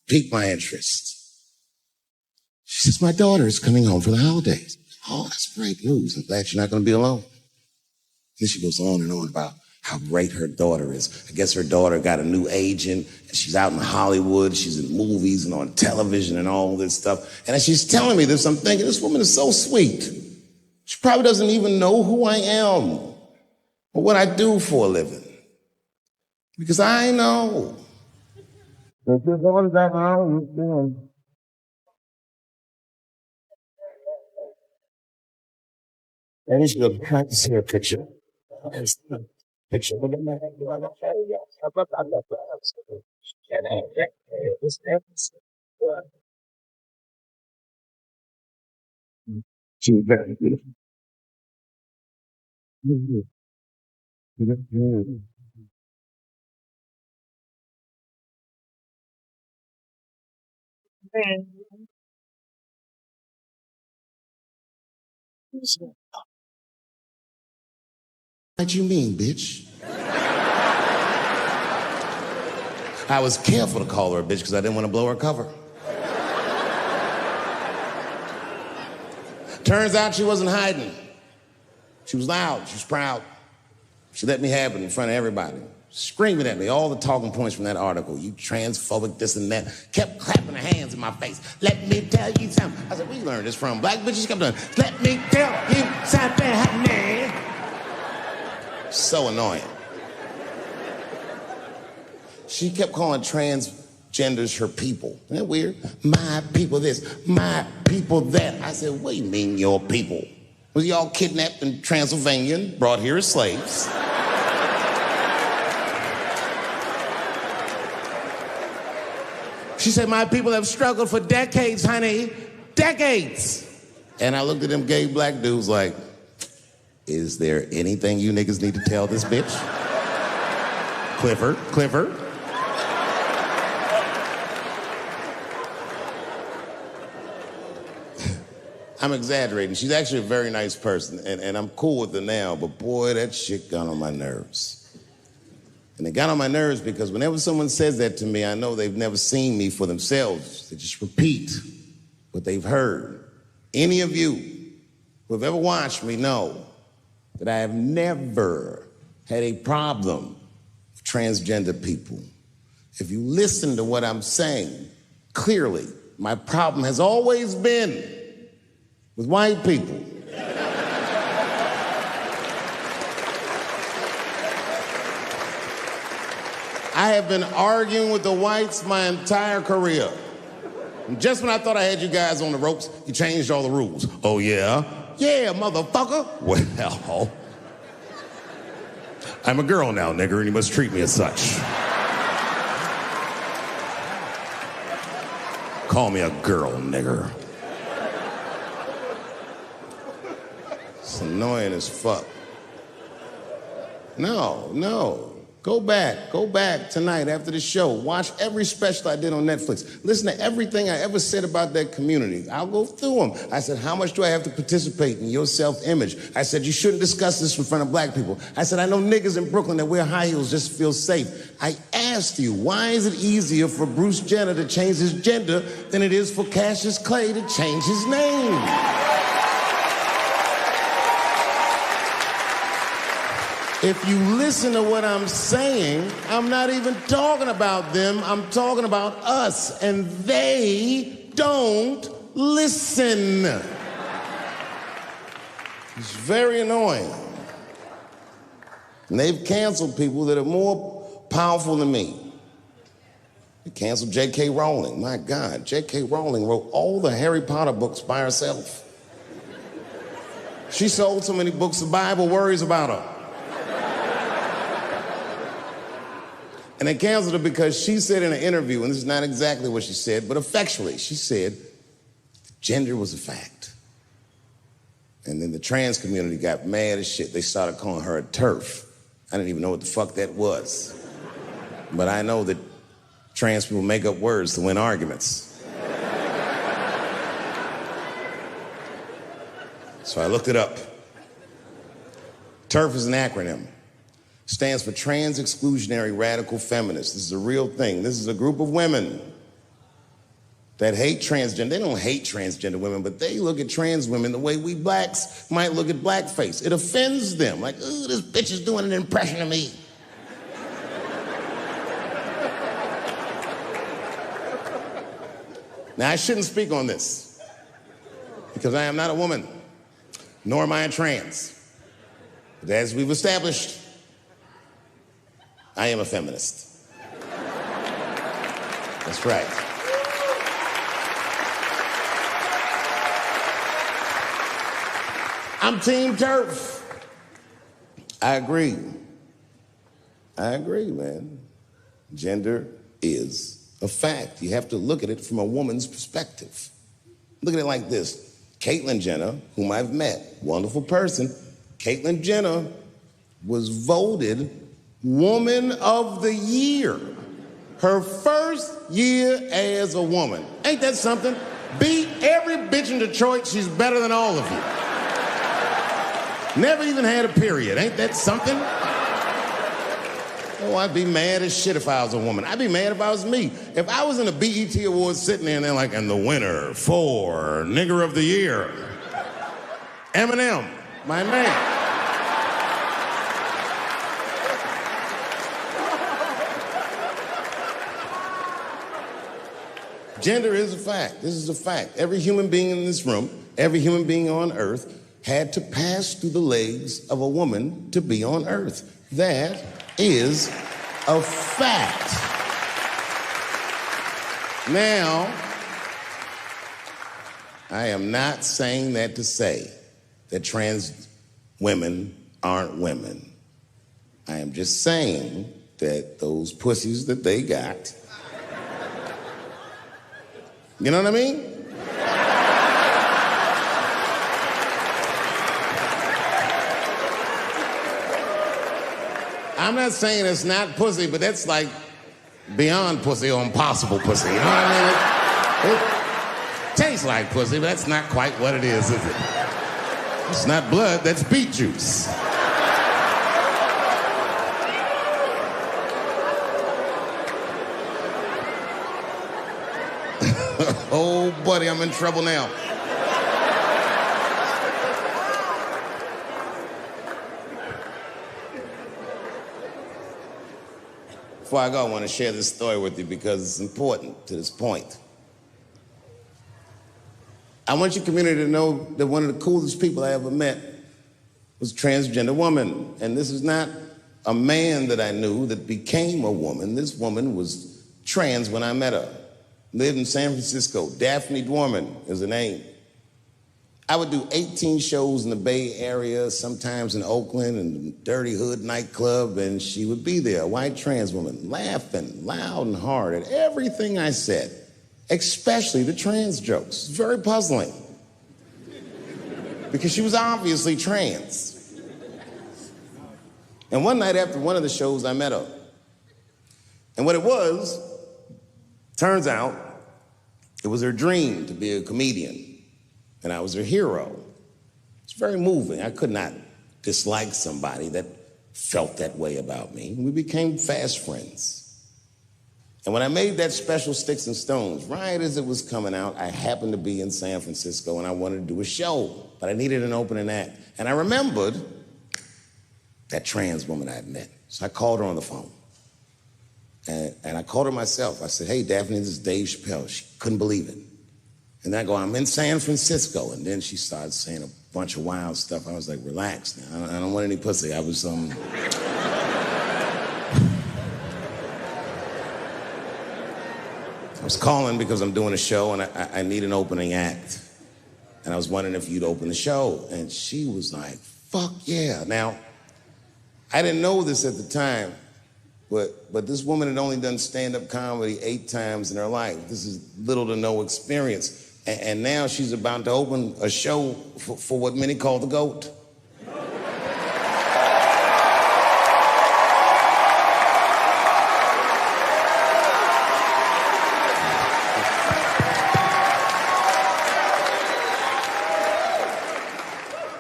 piqued my interest. She says, my daughter is coming home for the holidays. Oh, that's great news. I'm glad you're not going to be alone. Then she goes on and on about how great her daughter is. I guess her daughter got a new agent, and she's out in Hollywood. She's in movies and on television and all this stuff. And as she's telling me this, I'm thinking, this woman is so sweet. She probably doesn't even know who I am or what I do for a living. Because I know. And she's going to see her picture. Picture. She's very beautiful. What you mean, bitch? I was careful to call her a bitch because I didn't want to blow her cover. Turns out she wasn't hiding. She was loud, she was proud. She let me have it in front of everybody, screaming at me all the talking points from that article. You transphobic, this and that. Kept clapping her hands in my face. Let me tell you something. I said, where you learned this from? Black bitches kept doing, let me tell you something, honey. So annoying. She kept calling transgenders her people. Isn't that weird? My people this, my people that. I said, what do you mean your people? Was y'all kidnapped in Transylvania and brought here as slaves? She said, my people have struggled for decades, honey. Decades. And I looked at them gay black dudes like, is there anything you niggas need to tell this bitch? Clifford. I'm exaggerating. She's actually a very nice person, and I'm cool with her now, but boy, that shit got on my nerves. And it got on my nerves because whenever someone says that to me, I know they've never seen me for themselves. They just repeat what they've heard. Any of you who have ever watched me know that I have never had a problem with transgender people. If you listen to what I'm saying, clearly, my problem has always been with white people. I have been arguing with the whites my entire career. And just when I thought I had you guys on the ropes, you changed all the rules. Oh, yeah? Yeah, motherfucker. Well, I'm a girl now, nigger, and you must treat me as such. Call me a girl, nigger. It's annoying as fuck. No. Go back tonight after the show. Watch every special I did on Netflix. Listen to everything I ever said about that community. I'll go through them. I said, how much do I have to participate in your self-image? I said, you shouldn't discuss this in front of black people. I said, I know niggas in Brooklyn that wear high heels just to feel safe. I asked you, why is it easier for Bruce Jenner to change his gender than it is for Cassius Clay to change his name? If you listen to what I'm saying, I'm not even talking about them, I'm talking about us, and they don't listen. It's very annoying. And they've canceled people that are more powerful than me. They canceled J.K. Rowling. My God, J.K. Rowling wrote all the Harry Potter books by herself. She sold so many books, the Bible worries about her. And they canceled her because she said in an interview, and this is not exactly what she said, but effectually, she said gender was a fact. And then the trans community got mad as shit. They started calling her a TERF. I didn't even know what the fuck that was. But I know that trans people make up words to win arguments. So I looked it up. TERF is an acronym. Stands for Trans Exclusionary Radical Feminists. This is a real thing. This is a group of women that hate transgender. They don't hate transgender women, but they look at trans women the way we blacks might look at blackface. It offends them. Like, ooh, this bitch is doing an impression of me. Now, I shouldn't speak on this because I am not a woman, nor am I a trans. But as we've established, I am a feminist. That's right. I'm Team TERF. I agree, man. Gender is a fact. You have to look at it from a woman's perspective. Look at it like this. Caitlyn Jenner, whom I've met, wonderful person. Caitlyn Jenner was voted Woman of the Year. Her first year as a woman. Ain't that something? Beat every bitch in Detroit. She's better than all of you. Never even had a period. Ain't that something? Oh, I'd be mad as shit if I was a woman. I'd be mad if I was me. If I was in a BET Awards sitting there and they're like, and the winner for Nigger of the Year, Eminem, my man. Gender is a fact. This is a fact. Every human being in this room, every human being on Earth had to pass through the legs of a woman to be on Earth. That is a fact. Now, I am not saying that to say that trans women aren't women. I am just saying that those pussies that they got You know what I mean? I'm not saying it's not pussy, but that's like beyond pussy or impossible pussy. You know what I mean? It tastes like pussy, but that's not quite what it is it? It's not blood, that's beet juice. Oh, buddy, I'm in trouble now. Before I go, I want to share this story with you because it's important to this point. I want your community to know that one of the coolest people I ever met was a transgender woman. And this is not a man that I knew that became a woman. This woman was trans when I met her. Lived in San Francisco. Daphne Dorman is her name. I would do 18 shows in the Bay Area, sometimes in Oakland and Dirty Hood nightclub, and she would be there, a white trans woman, laughing loud and hard at everything I said, especially the trans jokes. Very puzzling. Because she was obviously trans. And one night after one of the shows, I met her. And what it was, turns out, it was her dream to be a comedian. And I was her hero. It's very moving. I could not dislike somebody that felt that way about me. We became fast friends. And when I made that special Sticks and Stones, right as it was coming out, I happened to be in San Francisco and I wanted to do a show, but I needed an opening act. And I remembered that trans woman I had met. So I called her on the phone. And I called her myself. I said, "Hey, Daphne, this is Dave Chappelle." She couldn't believe it. And I go, "I'm in San Francisco." And then she started saying a bunch of wild stuff. I was like, "Relax now. I don't want any pussy." I was, I was calling because I'm doing a show and I need an opening act. And I was wondering if you'd open the show. And she was like, "Fuck yeah." Now, I didn't know this at the time, but this woman had only done stand-up comedy 8 times in her life. This is little to no experience. And now she's about to open a show for what many call the GOAT.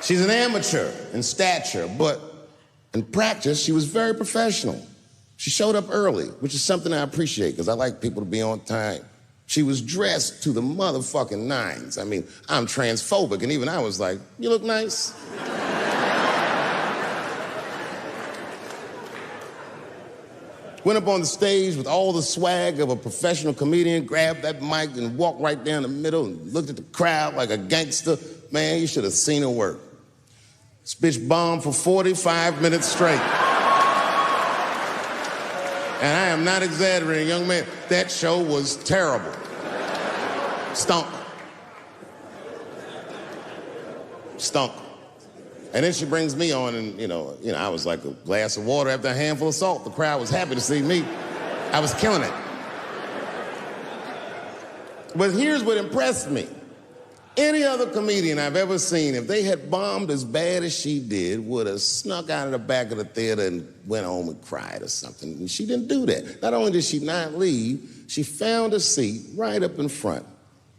She's an amateur in stature, but in practice, she was very professional. She showed up early, which is something I appreciate because I like people to be on time. She was dressed to the motherfucking nines. I mean, I'm transphobic, and even I was like, "You look nice." Went up on the stage with all the swag of a professional comedian, grabbed that mic and walked right down the middle and looked at the crowd like a gangster. Man, you should have seen her work. This bitch bombed for 45 minutes straight. And I am not exaggerating, young man. That show was terrible. Stunk. Stunk. And then she brings me on and, you know, I was like a glass of water after a handful of salt. The crowd was happy to see me. I was killing it. But here's what impressed me. Any other comedian I've ever seen, if they had bombed as bad as she did, would have snuck out of the back of the theater and went home and cried or something. And she didn't do that. Not only did she not leave, she found a seat right up in front.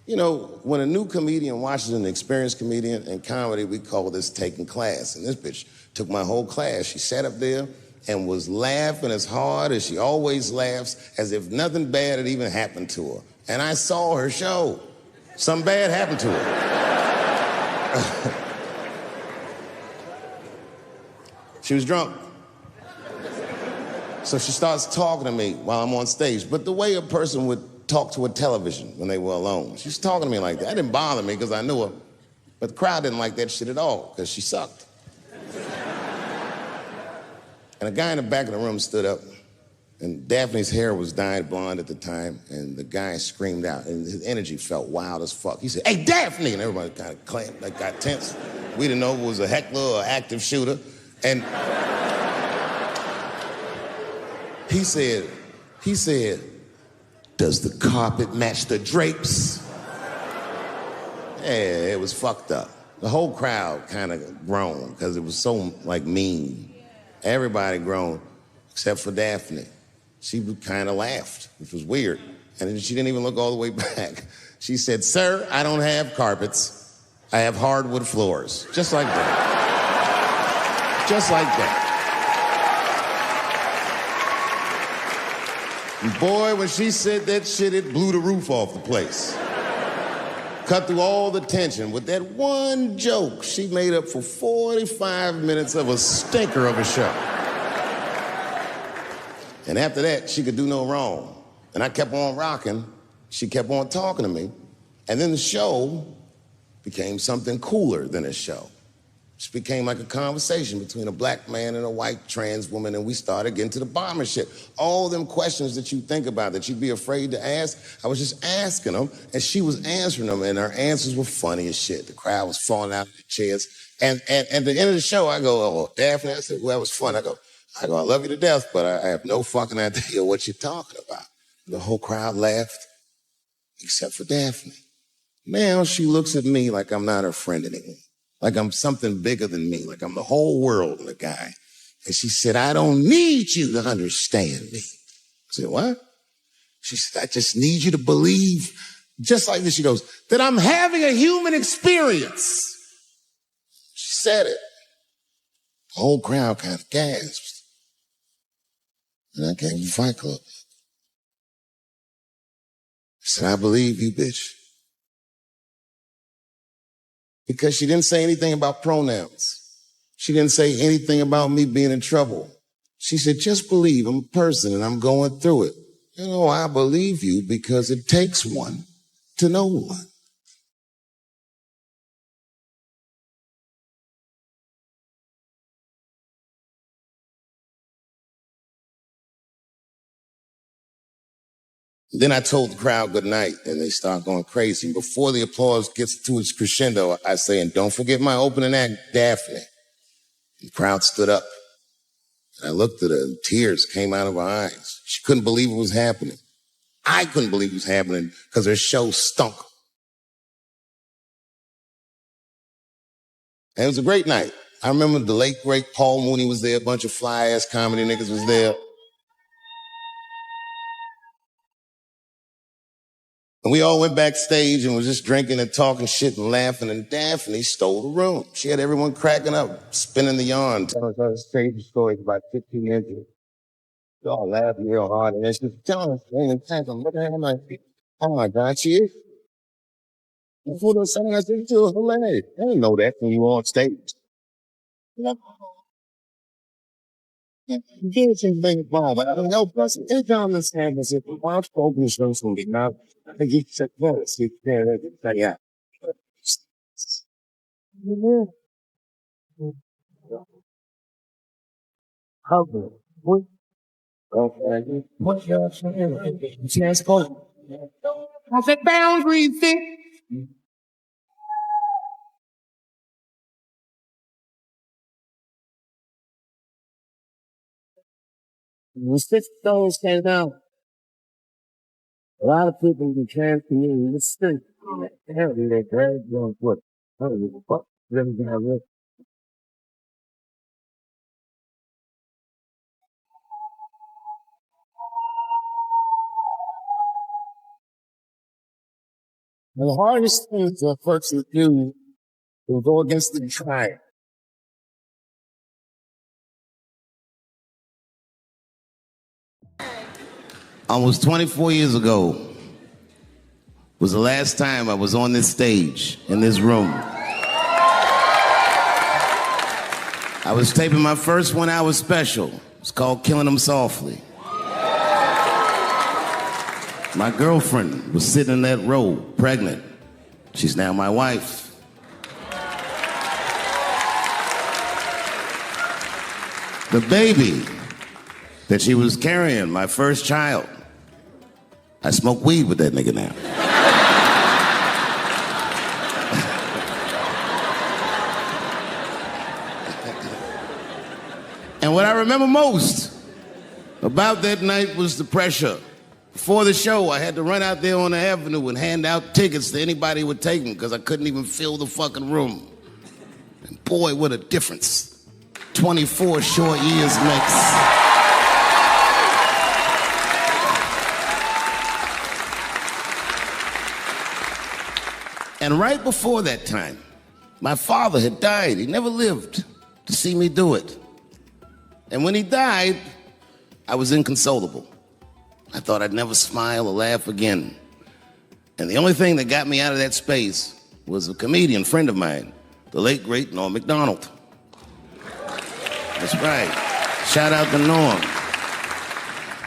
You know, when a new comedian watches an experienced comedian in comedy, we call this taking class. And this bitch took my whole class. She sat up there and was laughing as hard as she always laughs, as if nothing bad had even happened to her. And I saw her show. Something bad happened to her. She was drunk. So she starts talking to me while I'm on stage, but the way a person would talk to a television when they were alone. She was talking to me like that. That didn't bother me because I knew her, but the crowd didn't like that shit at all because she sucked. And a guy in the back of the room stood up, and Daphne's hair was dyed blonde at the time, and the guy screamed out, and his energy felt wild as fuck. He said, "Hey, Daphne!" And everybody kind of clamped, like got tense. We didn't know if it was a heckler or active shooter. And he said, "Does the carpet match the drapes?" Yeah, it was fucked up. The whole crowd kind of groaned because it was so, like, mean. Everybody groaned, except for Daphne. She kind of laughed, which was weird. And she didn't even look all the way back. She said, "Sir, I don't have carpets. I have hardwood floors." Just like that. Just like that. And boy, when she said that shit, it blew the roof off the place. Cut through all the tension. With that one joke, she made up for 45 minutes of a stinker of a show. And after that, she could do no wrong. And I kept on rocking. She kept on talking to me. And then the show became something cooler than a show. It became like a conversation between a black man and a white trans woman, and we started getting to the bomber shit. All them questions that you think about, that you'd be afraid to ask, I was just asking them, and she was answering them, and her answers were funny as shit. The crowd was falling out of the chairs. And at the end of the show, I go, "Oh, Daphne," I said, "well, that was fun." I go, "I love you to death, but I have no fucking idea what you're talking about." The whole crowd laughed, except for Daphne. Now she looks at me like I'm not her friend anymore. Like I'm something bigger than me, like I'm the whole world and a guy. And she said, "I don't need you to understand me." I said, "What?" She said, "I just need you to believe," just like this, she goes, "that I'm having a human experience." She said it. The whole crowd kind of gasped. And I gave the Fight Club. I said, "I believe you, bitch." Because she didn't say anything about pronouns. She didn't say anything about me being in trouble. She said, "Just believe I'm a person and I'm going through it." You know, I believe you because it takes one to know one. Then I told the crowd good night and they start going crazy. Before the applause gets to its crescendo, I say, "And don't forget my opening act, Daphne." The crowd stood up. And I looked at her and tears came out of her eyes. She couldn't believe it was happening. I couldn't believe it was happening because her show stunk. And it was a great night. I remember the late, great Paul Mooney was there. A bunch of fly-ass comedy niggas was there. And we all went backstage and was just drinking and talking shit and laughing. And Daphne stole the room. She had everyone cracking up, spinning the yarn. Telling us stage stories about 15 years ago. We all laughing real hard. And she's telling us, "What the hell am I?" Oh my God, she is. Before the song, I said, "It was hilarious." I didn't know that when you were on stage. Give some thing wrong, but I don't know. Plus, it's down this hand as if I'm focused on something now. I think you said, "Well, see, yeah." Cover. What? Okay. What's your chance for? I said boundaries, thing. You sit those stand down. A lot of people in the trans community, it's still, hell, they're very young. What? What? Everything I read. And the hardest thing for a person to do is go against the tribe. Almost 24 years ago was the last time I was on this stage, in this room. I was taping my first 1-hour special. It's called Killing Them Softly. My girlfriend was sitting in that row, pregnant. She's now my wife. The baby that she was carrying, my first child. I smoke weed with that nigga now. And what I remember most about that night was the pressure Before the show, I had to run out there on the avenue and hand out tickets to anybody who would take them because I couldn't even fill the fucking room. And boy, what a difference 24 short years makes. And right before that time, my father had died. He never lived to see me do it. And when he died, I was inconsolable. I thought I'd never smile or laugh again. And the only thing that got me out of that space was a comedian friend of mine, the late, great Norm Macdonald. That's right. Shout out to Norm.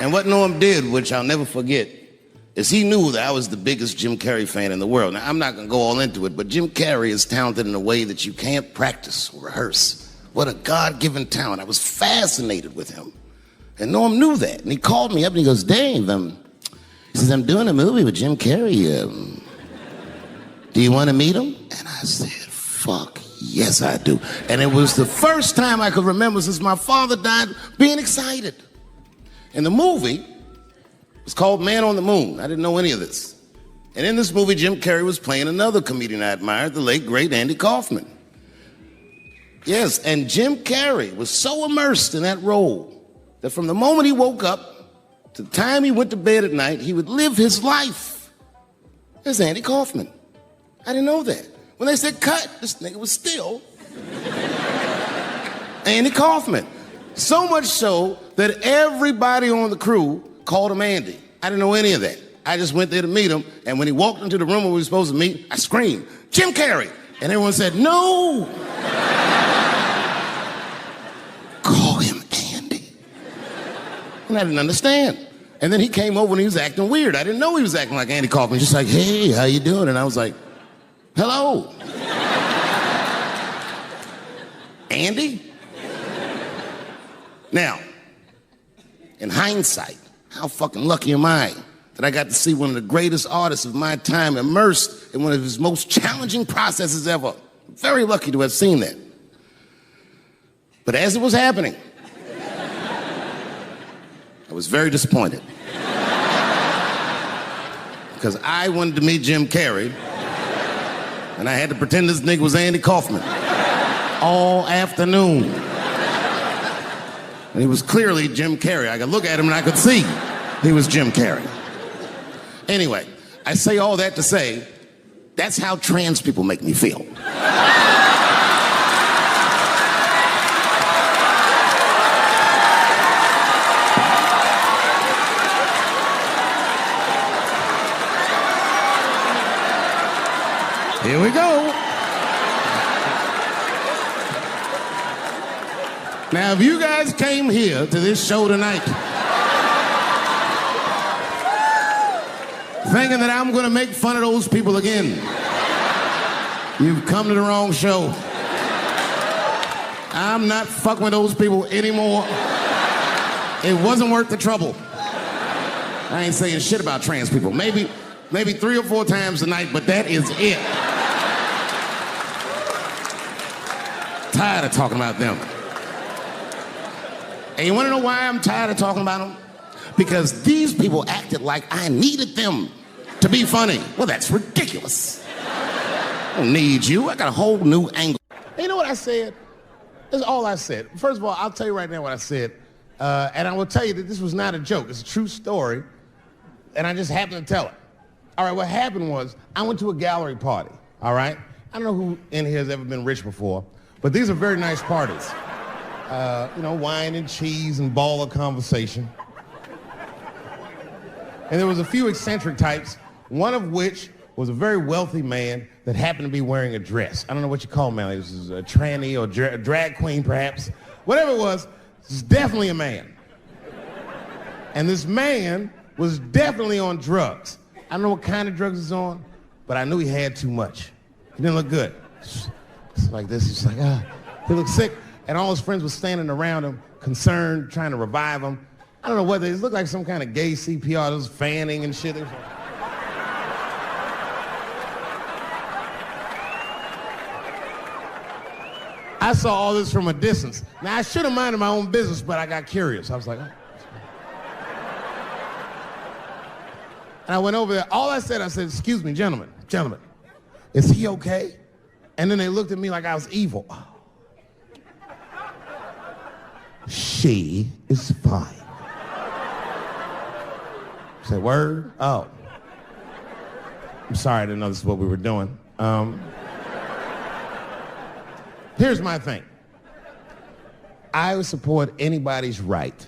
And what Norm did, which I'll never forget, is he knew that I was the biggest Jim Carrey fan in the world. Now, I'm not going to go all into it, but Jim Carrey is talented in a way that you can't practice or rehearse. What a God-given talent. I was fascinated with him. And Norm knew that. And he called me up and he goes, Dave, he says, I'm doing a movie with Jim Carrey. Do you want to meet him? And I said, fuck, yes, I do. And it was the first time I could remember since my father died being excited. And the movie was called Man on the Moon. I didn't know any of this. And in this movie, Jim Carrey was playing another comedian I admired, the late, great Andy Kaufman. Yes, and Jim Carrey was so immersed in that role that from the moment he woke up to the time he went to bed at night, he would live his life as Andy Kaufman. I didn't know that. When they said cut, this nigga was still Andy Kaufman. So much so that everybody on the crew called him Andy. I didn't know any of that. I just went there to meet him, and when he walked into the room where we were supposed to meet, I screamed, Jim Carrey! And everyone said, no! Call him Andy. And I didn't understand. And then he came over and he was acting weird. I didn't know he was acting like Andy Kaufman. Just like, hey, how you doing? And I was like, hello. Andy? Now, in hindsight, how fucking lucky am I that I got to see one of the greatest artists of my time immersed in one of his most challenging processes ever. Very lucky to have seen that. But as it was happening, I was very disappointed. Because I wanted to meet Jim Carrey, and I had to pretend this nigga was Andy Kaufman all afternoon. And he was clearly Jim Carrey. I could look at him and I could see he was Jim Carrey. Anyway, I say all that to say, that's how trans people make me feel. Here we go. Now, if you guys came here to this show tonight thinking that I'm going to make fun of those people again, you've come to the wrong show. I'm not fucking with those people anymore. It wasn't worth the trouble. I ain't saying shit about trans people. Maybe 3 or 4 times a night, but that is it. Tired of talking about them. And you want to know why I'm tired of talking about them? Because these people acted like I needed them to be funny. Well, that's ridiculous. I don't need you. I got a whole new angle. And you know what I said? That's all I said. First of all, I'll tell you right now what I said. And I will tell you that this was not a joke. It's a true story. And I just happened to tell it. All right, what happened was I went to a gallery party, all right? I don't know who in here has ever been rich before, but these are very nice parties. Wine and cheese and ball of conversation. And there was a few eccentric types, one of which was a very wealthy man that happened to be wearing a dress. I don't know what you call him, man. It was a tranny or a drag queen, perhaps. Whatever it was definitely a man. And this man was definitely on drugs. I don't know what kind of drugs he's on, but I knew he had too much. He didn't look good. It's like this. He's like, he looked sick. And all his friends were standing around him, concerned, trying to revive him. I don't know whether it looked like some kind of gay CPR. There was fanning and shit. I saw all this from a distance. Now, I should have minded my own business, but I got curious. I was like, oh. And I went over there. All I said, excuse me, gentlemen, is he okay? And then they looked at me like I was evil. She is fine. I said, word? Oh. I'm sorry, I didn't know this is what we were doing. Here's my thing. I would support anybody's right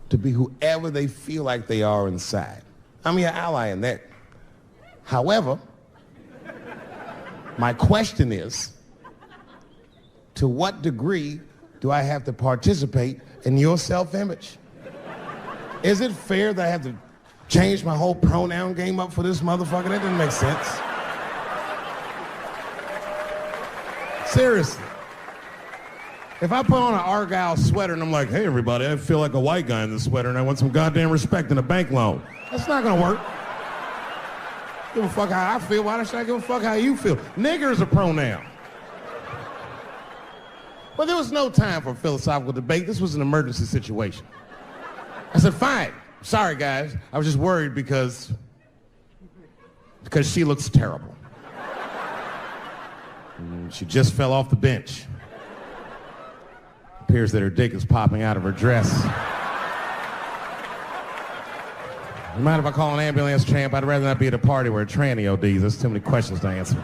to be whoever they feel like they are inside. I'm your ally in that. However, my question is, to what degree do I have to participate in your self-image? Is it fair that I have to change my whole pronoun game up for this motherfucker? That doesn't make sense. Seriously. If I put on an Argyle sweater and I'm like, hey everybody, I feel like a white guy in this sweater and I want some goddamn respect and a bank loan. That's not gonna work. Give a fuck how I feel, why should I give a fuck how you feel? Nigger is a pronoun. But there was no time for philosophical debate. This was an emergency situation. I said, fine. Sorry, guys. I was just worried because she looks terrible. She just fell off the bench. Appears that her dick is popping out of her dress. You mind if I call an ambulance, champ? I'd rather not be at a party where a tranny ODs. There's too many questions to answer.